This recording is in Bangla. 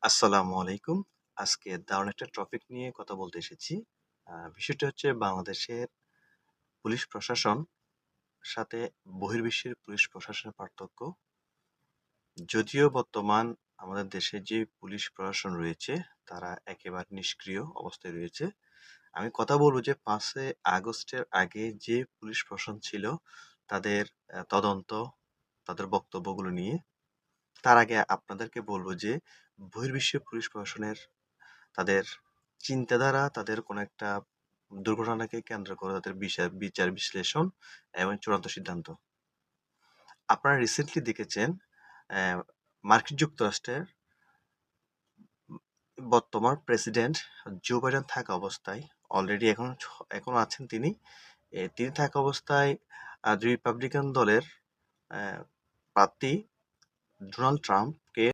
আসসালামু আলাইকুম। আজকে দারুণ একটা টপিক নিয়ে কথা বলতে এসেছি। বিষয়টি হচ্ছে বাংলাদেশের পুলিশ প্রশাসন সাথে বহির্বিশ্বের পুলিশ প্রশাসনের পার্থক্য। যদিও বর্তমান আমাদের দেশে যে পুলিশ প্রশাসন রয়েছে তারা একেবারে নিষ্ক্রিয় অবস্থায় রয়েছে। আমি কথা বলব যে ৫ই আগস্টের আগে যে পুলিশ প্রশাসন ছিল তাদের তদন্ত, তাদের বক্তব্যগুলো নিয়ে। তার আগে আপনাদেরকে বলব যে বহির্বিশ্বের পুলিশ প্রশাসনের তাদের চিন্তাধারা, তাদের কোনো একটা দুর্ঘটনাকে কেন্দ্র করে তাদের বিচার বিশ্লেষণ এবং চূড়ান্ত সিদ্ধান্ত। আপনারা রিসেন্টলি দেখেছেন অ্যা মার্কিন যুক্তরাষ্ট্রের বর্তমান প্রেসিডেন্ট জো বাইডেন থাকা অবস্থায় অলরেডি এখনো আছেন তিনি। তিনি থাকা অবস্থায় রিপাবলিকান দলের অ্যা প্রার্থী ডোনাল্ড ট্রাম্প